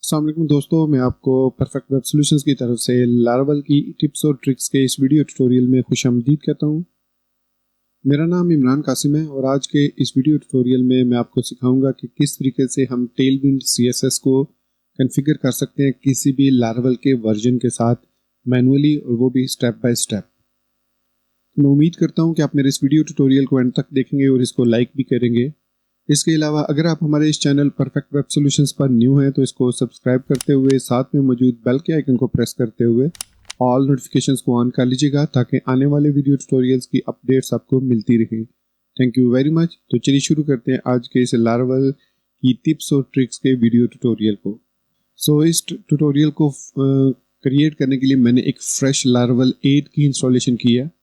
अस्सलाम वालेकुम दोस्तों, मैं आपको परफेक्ट वेब सॉल्यूशंस की तरफ से लारावल की टिप्स और ट्रिक्स के इस वीडियो ट्यूटोरियल में खुशामदीद कहता हूँ। मेरा नाम इमरान कासिम है और आज के इस वीडियो ट्यूटोरियल में मैं आपको सिखाऊंगा कि किस तरीके से हम टेलविंड सीएसएस को कॉन्फ़िगर कर सकते हैं किसी भी लारावल के वर्जन के साथ मैनुअली, और वो भी स्टेप बाय स्टेप। मैं उम्मीद करता हूँ कि आप मेरे इस वीडियो ट्यूटोरियल को एंड तक देखेंगे और इसको लाइक भी करेंगे। इसके अलावा अगर आप हमारे इस चैनल परफेक्ट वेब सॉल्यूशंस पर न्यू हैं तो इसको सब्सक्राइब करते हुए साथ में मौजूद बेल के आइकन को प्रेस करते हुए ऑल नोटिफिकेशंस को ऑन कर लीजिएगा ताकि आने वाले वीडियो ट्यूटोरियल्स की अपडेट्स आपको मिलती रहें। Thank you very much. तो चलिए शुरू करते हैं आज के इस लारावल की टिप्स और ट्रिक्स के वीडियो ट्यूटोरियल को। इस ट्यूटोरियल को क्रिएट करने के लिए मैंने एक फ्रेश लारावल 8 की इंस्टॉलेशन की है।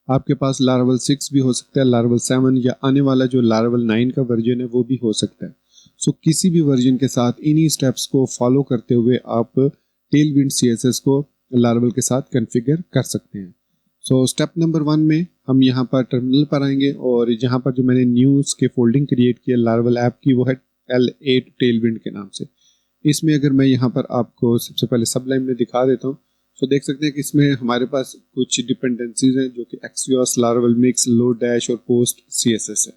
आपके पास लारावल 6 भी हो सकता है, लारावल 7 या आने वाला जो लारावल 9 का वर्जन है वो भी हो सकता है। किसी भी वर्जन के साथ इन्हीं स्टेप्स को फॉलो करते हुए आप टेलविंड सीएसएस को लारावल के साथ कॉन्फ़िगर कर सकते हैं। स्टेप नंबर 1 में हम यहाँ पर टर्मिनल पर आएंगे और यहाँ पर जो मैंने न्यूज़ के फोल्डिंग क्रिएट किया लारावल ऐप की वो है L8 टेलविंड के नाम से। इसमें अगर मैं यहाँ पर आपको सबसे पहले सबलाइन में दिखा देता हूँ तो देख सकते हैं कि इसमें हमारे पास कुछ डिपेंडेंसीज हैं जो कि Axios, Laravel mix, load dash और पोस्ट सीएसएस है।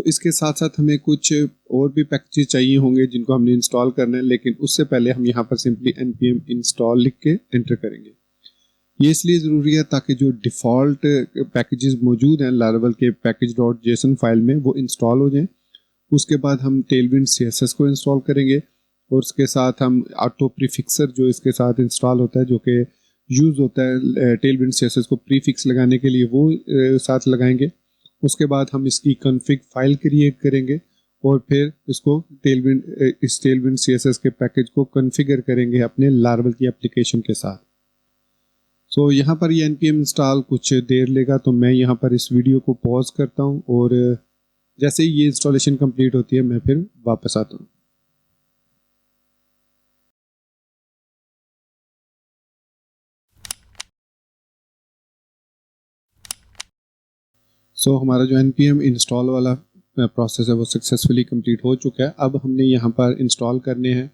इसके साथ साथ हमें कुछ और भी पैकेजेस चाहिए होंगे जिनको हमने इंस्टॉल करना है, लेकिन उससे पहले हम यहाँ पर सिंपली npm इंस्टॉल लिख के एंटर करेंगे। ये इसलिए ज़रूरी है ताकि जो डिफ़ॉल्ट पैकेजेस मौजूद हैं लारावल के package.json फाइल में वो इंस्टॉल हो जाएं। उसके बाद हम टेलविंड सीएसएस को इंस्टॉल करेंगे और उसके साथ हम ऑटो प्रीफिक्सर जो इसके साथ इंस्टॉल होता है, जो कि यूज़ होता है टेलविंड सीएसएस को प्रीफिक्स लगाने के लिए, वो साथ लगाएंगे। उसके बाद हम इसकी कॉन्फ़िग फाइल क्रिएट करेंगे और फिर इसको इस टेलविंड सीएसएस के पैकेज को कॉन्फ़िगर करेंगे अपने लारावल की एप्लीकेशन के साथ। यहाँ पर ये npm इंस्टॉल कुछ देर लेगा, तो मैं यहाँ पर इस वीडियो को पॉज करता हूँ और जैसे ही ये इंस्टॉलेशन कंप्लीट होती है मैं फिर वापस आता हूँ। हमारा जो npm इंस्टॉल वाला प्रोसेस है वो सक्सेसफुली कंप्लीट हो चुका है। अब हमने यहाँ पर इंस्टॉल करने हैं।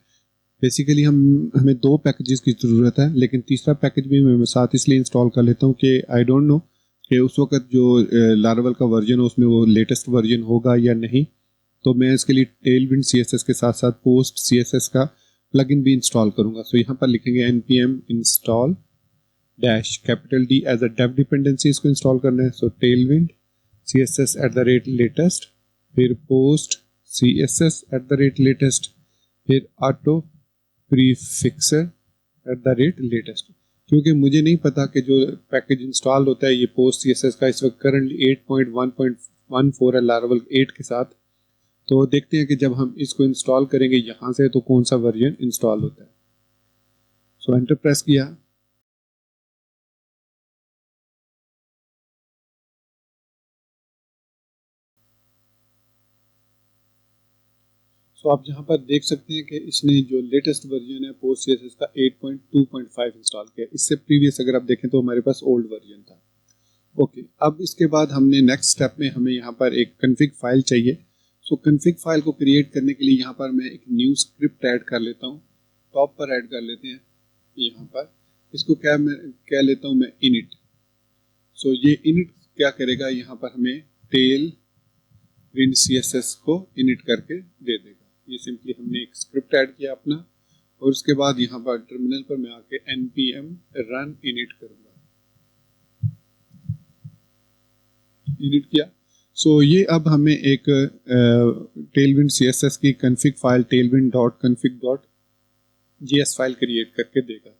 बेसिकली हमें 2 पैकेजेस की ज़रूरत है, लेकिन तीसरा पैकेज भी मैं साथ इसलिए इंस्टॉल कर लेता हूँ कि आई डोंट नो कि उस वक्त जो लारावल का वर्जन हो उसमें वो लेटेस्ट वर्जन होगा या नहीं। तो मैं इसके लिए टेलविंड सीएसएस के साथ साथ पोस्ट सीएसएस का प्लगइन भी इंस्टॉल करूँगा। यहाँ पर लिखेंगे npm install dash capital D as a dev dependency, इसको इंस्टॉल करना है। टेलविंड CSS@latest, फिर पोस्ट CSS@latest, फिर ऑटो प्रीफिक्सर@latest। क्योंकि मुझे नहीं पता कि जो पैकेज इंस्टॉल होता है ये पोस्ट CSS का इस वक्त करंटली 8.1.14 है लारावल 8 के साथ। तो देखते हैं कि जब हम इसको इंस्टॉल करेंगे यहाँ से तो कौन सा वर्जन इंस्टॉल होता है। एंटर प्रेस किया। आप यहाँ पर देख सकते हैं कि इसने जो लेटेस्ट वर्जन है पोस्ट सीएसएस का 8.2.5 इंस्टॉल किया। इससे प्रीवियस अगर आप देखें तो हमारे पास ओल्ड वर्जन था। ओके, अब इसके बाद हमने नेक्स्ट स्टेप में हमें यहाँ पर एक कॉन्फ़िग फाइल चाहिए। कॉन्फ़िग फाइल को क्रिएट करने के लिए यहाँ पर मैं एक न्यू स्क्रिप्ट ऐड कर लेता हूँ। टॉप पर ऐड कर लेते हैं। यहाँ पर इसको क्या लेता हूँ मैं इनिट। ये इनिट क्या करेगा, यहाँ पर हमें टेल विंड सीएसएस को इनिट करके दे देगा। ये सिंपली हमने एक स्क्रिप्ट ऐड किया अपना, और उसके बाद यहाँ पर टर्मिनल पर मैं आके npm रन इनिट करूँगा। इनिट किया। ये अब हमें एक टेलविंड सीएसएस की config file tailwind.config.js file create करके देगा।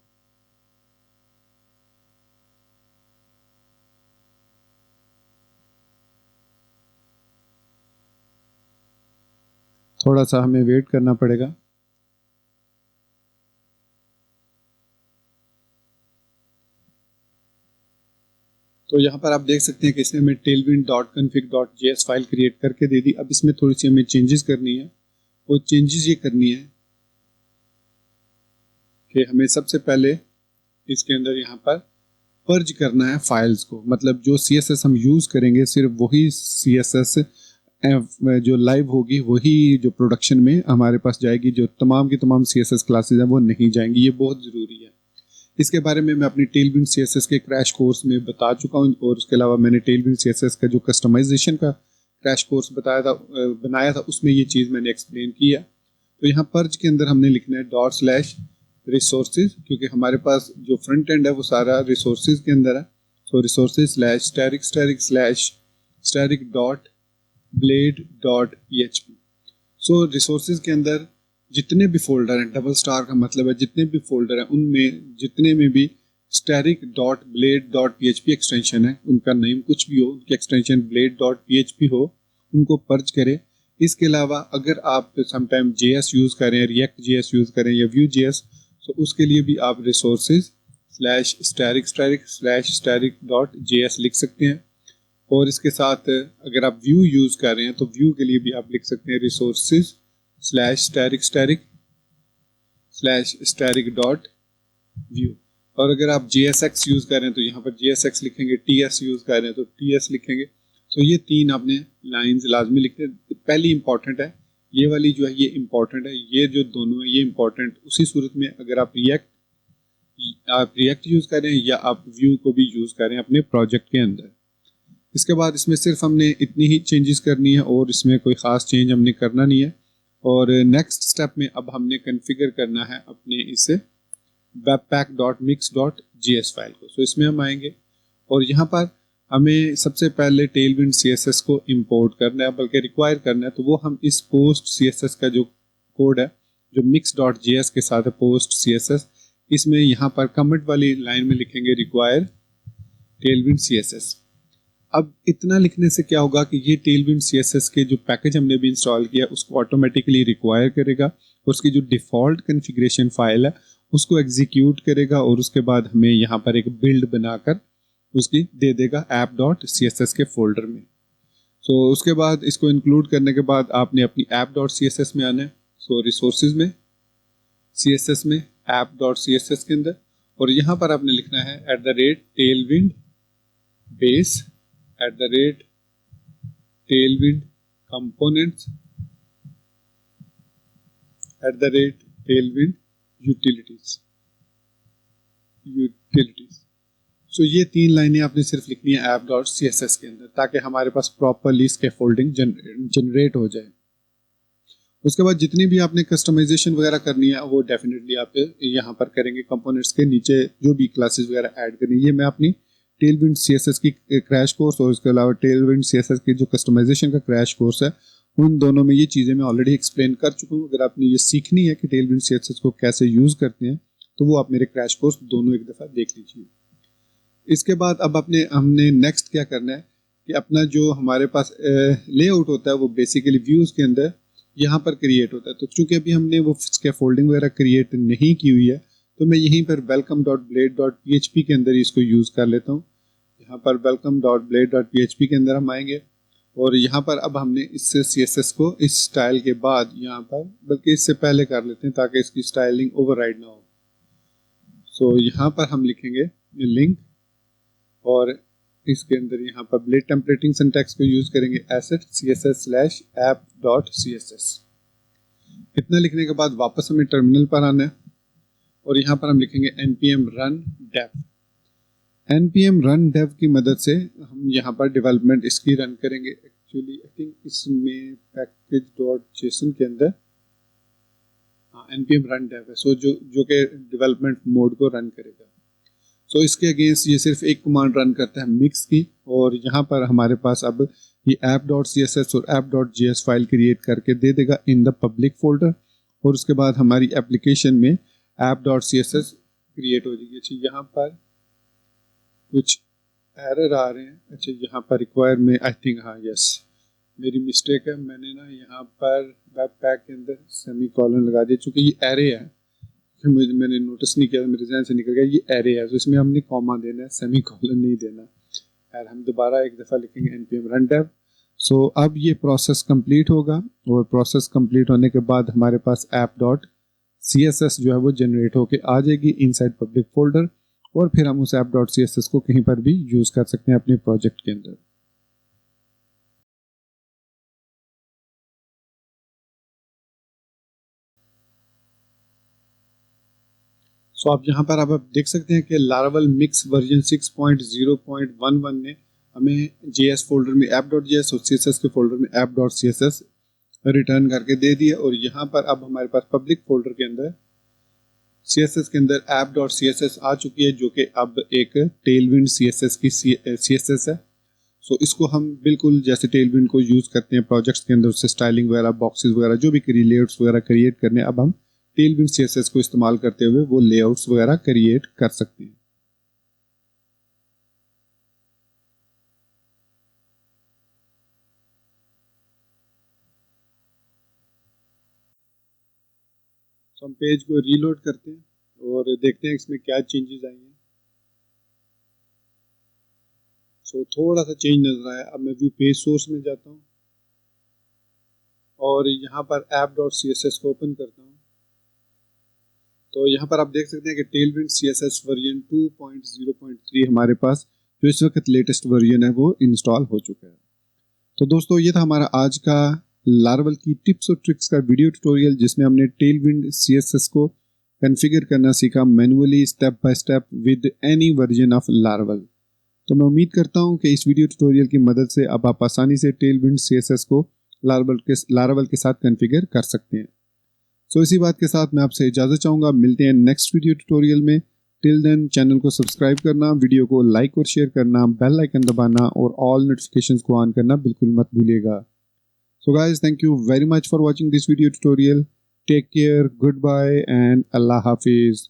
थोड़ा सा हमें वेट करना पड़ेगा। तो यहाँ पर आप देख सकते हैं कि इसने हमें tailwind.config.js फाइल क्रिएट करके दे दी। अब इसमें थोड़ी सी हमें चेंजेस करनी है। वो चेंजेस ये करनी है कि हमें सबसे पहले इसके अंदर यहाँ पर पर्ज करना है फाइल्स को। मतलब जो CSS हम यूज़ करेंगे सिर्फ वही CSS जो लाइव होगी वही जो प्रोडक्शन में हमारे पास जाएगी, जो तमाम की तमाम CSS क्लासेस हैं वो नहीं जाएंगी। ये बहुत ज़रूरी है। इसके बारे में मैं अपनी टेलविंड CSS के क्रैश कोर्स में बता चुका हूँ, और उसके अलावा मैंने टेलविंड CSS का जो कस्टमाइजेशन का क्रैश कोर्स बनाया था उसमें ये चीज़ मैंने एक्सप्लेन की है। तो यहाँ पर्ज के अंदर हमने लिखना है ./resources, क्योंकि हमारे पास जो फ्रंट एंड है वो सारा रिसोर्सेज के अंदर है। सो resources/static सो रिसोर्सेज के अंदर जितने भी फोल्डर हैं, डबल स्टार का मतलब है जितने भी फोल्डर हैं उनमें जितने में भी static.blade.php एक्सटेंशन है, उनका नेम कुछ भी हो, उनकी एक्सटेंशन blade.php हो, उनको पर्ज करें। इसके अलावा अगर आप समटाइम JS यूज़ करें, React JS यूज़ करें या Vue.js, तो उसके लिए भी आप resources/static/static.js लिख सकते हैं। और इसके साथ अगर आप Vue यूज़ कर रहे हैं तो Vue के लिए भी आप लिख सकते हैं resources/static/static.vue। और अगर आप JSX यूज़ कर रहे हैं तो यहाँ पर JSX लिखेंगे, TS यूज़ कर रहे हैं तो TS लिखेंगे। सो ये तीन आपने लाइंस लाजमी लिखते हैं। पहली इंपॉर्टेंट है, ये वाली जो है ये इंपॉर्टेंट है, ये जो दोनों है ये इंपॉर्टेंट। उसी सूरत में अगर आप रिएक्ट यूज़ करें या आप Vue को भी यूज़ करें अपने प्रोजेक्ट के अंदर। इसके बाद इसमें सिर्फ हमने इतनी ही चेंजेस करनी है और इसमें कोई ख़ास चेंज हमने करना नहीं है। और नेक्स्ट स्टेप में अब हमने कॉन्फ़िगर करना है अपने इसे webpack.mix.js फाइल को। सो इसमें हम आएंगे और यहाँ पर हमें सबसे पहले टेलविंड CSS को इंपोर्ट करना है, बल्कि रिक्वायर करना है। तो वो हम इस पोस्ट CSS का जो कोड है जो mix.js के साथ है, पोस्ट CSS, इसमें यहाँ पर कमेंट वाली लाइन में लिखेंगे रिक्वायर टेलविंड CSS। अब इतना लिखने से क्या होगा कि ये टेलविंड CSS के जो पैकेज हमने भी इंस्टॉल किया उसको ऑटोमेटिकली रिक्वायर करेगा, और उसकी जो डिफ़ॉल्ट कॉन्फ़िगरेशन फाइल है उसको एग्जीक्यूट करेगा, और उसके बाद हमें यहाँ पर एक बिल्ड बनाकर उसकी दे देगा app.css के फोल्डर में। सो उसके बाद इसको इंक्लूड करने के बाद आपने अपनी app.css में आना है। सो रिसोर्सेज में, CSS में, app.css के अंदर, और यहाँ पर आपने लिखना है @tailwind base @tailwind components @tailwind utilities। सो ये तीन लाइनें आपने सिर्फ लिखनी है app.css के अंदर, ताकि हमारे पास प्रॉपरली स्कैफोल्डिंग जनरेट हो जाए। उसके बाद जितनी भी आपने कस्टमाइजेशन वगैरह करनी है वो डेफिनेटली आप यहाँ पर करेंगे। कंपोनेंट्स के नीचे जो भी क्लासेस वगैरह ऐड करनी है, ये मैं अपनी टेलविंड CSS की क्रैश कोर्स और इसके अलावा टेलविंड CSS की जो कस्टमाइजेशन का क्रैश कोर्स है उन दोनों में ये चीज़ें मैं ऑलरेडी एक्सप्लेन कर चुका हूँ। अगर आपने ये सीखनी है कि टेलविंड CSS को कैसे यूज़ करते हैं तो वो आप मेरे क्रैश कोर्स दोनों एक दफ़ा देख लीजिए। इसके बाद अब हमने नेक्स्ट क्या करना है कि अपना जो हमारे पास लेआउट होता है वो बेसिकली व्यूज़ के अंदर यहाँ पर क्रिएट होता है। तो चूँकि अभी हमने वो स्कैफोल्डिंग वगैरह क्रिएट नहीं की हुई है तो मैं यहीं पर welcome.blade.php के अंदर इसको यूज़ कर लेता हूँ। यहाँ पर welcome.blade.php के अंदर हम आएंगे और यहाँ पर अब हमने इससे CSS को इस स्टाइल के बाद यहाँ पर, बल्कि इससे पहले कर लेते हैं ताकि इसकी स्टाइलिंग ओवरराइड ना हो। सो यहाँ पर हम लिखेंगे लिंक और इसके अंदर यहाँ पर ब्लेड टेम्पलेटिंग सिंटैक्स को यूज़ करेंगे asset css/app.css। इतना लिखने के बाद वापस हमें टर्मिनल पर आना है और यहाँ पर हम लिखेंगे npm run dev। npm run dev की मदद से हम यहाँ पर डेवलपमेंट इसकी रन करेंगे। एक्चुअली आई थिंक इसमें package.json के अंदर npm run dev है, सो जो कि डेवलपमेंट मोड को रन करेगा। सो इसके अगेंस्ट ये सिर्फ एक कमांड रन करता है मिक्स की, और यहाँ पर हमारे पास अब ये app.css और app.js फाइल क्रिएट करके दे देगा इन द पब्लिक फोल्डर, और उसके बाद हमारी एप्लीकेशन में app.css क्रिएट हो जाएगी। अच्छा यहाँ पर कुछ एरर आ रहे हैं। अच्छा यहाँ पर रिक्वायर में आई थिंक यस मेरी मिस्टेक है, मैंने ना यहाँ पर वेब पैक के अंदर सेमीकोलन लगा दिया, चूँकि ये एरे है मैंने नोटिस नहीं किया, मेरे ज़हन से निकल गया। ये एरे है तो इसमें हमने कॉमा देना है, सेमीकोलन नहीं देना। यार हम दोबारा एक दफ़ा लिखेंगे npm run dev। सो अब ये प्रोसेस कंप्लीट होगा और प्रोसेस कंप्लीट होने के बाद हमारे पास app.css जो है वो जनरेट होके आ जाएगी इनसाइड पब्लिक फोल्डर, और फिर हम उस app.css को कहीं पर भी यूज़ कर सकते हैं अपने प्रोजेक्ट के अंदर। सो आप यहाँ पर आप देख सकते हैं कि लारावल मिक्स वर्जन 6.0.11 ने हमें JS फोल्डर में app.js और CSS के फोल्डर में app.css रिटर्न करके दे दिया। और यहाँ पर अब हमारे पास पब्लिक फोल्डर के अंदर CSS के अंदर app.css आ चुकी है, जो कि अब एक टेलविंड CSS की CSS है। सो इसको हम बिल्कुल जैसे टेलविंड को यूज़ करते हैं प्रोजेक्ट्स के अंदर, उससे स्टाइलिंग वगैरह, बॉक्सेस वगैरह, जो भी लेआउट्स वगैरह क्रिएट करने, अब हम टेलविंड CSS को इस्तेमाल करते हुए वो लेआउट्स वगैरह क्रिएट कर सकते हैं। सो हम पेज को रीलोड करते हैं और देखते हैं इसमें क्या चेंजेस आई हैं। सो थोड़ा सा चेंज नजर आया। अब मैं व्यू पेज सोर्स में जाता हूँ और यहाँ पर app.css को ओपन करता हूँ। तो यहाँ पर आप देख सकते हैं कि टेलविंड CSS वर्जन 2.0.3 हमारे पास जो इस वक्त लेटेस्ट वर्जन है वो इंस्टॉल हो चुका है। तो दोस्तों ये था हमारा आज का लारावल की टिप्स और ट्रिक्स का वीडियो ट्यूटोरियल, जिसमें हमने टेलविंड CSS को कॉन्फ़िगर करना सीखा manually step by step with any version of Laravel. तो मैं उम्मीद करता हूँ कि इस वीडियो ट्यूटोरियल की मदद से अब आप आसानी से टेलविंड CSS को लारावल के साथ कॉन्फ़िगर कर सकते हैं। सो इसी बात के साथ मैं आपसे इजाज़त चाहूँगा। मिलते हैं नेक्स्ट वीडियो ट्यूटोरियल में। टिल देन चैनल को सब्सक्राइब करना, वीडियो को लाइक और शेयर करना, बेल आइकन दबाना और ऑल नोटिफिकेशंस को ऑन करना बिल्कुल मत भूलिएगा। So guys, thank you very much for watching this video tutorial. Take care, goodbye and Allah Hafiz.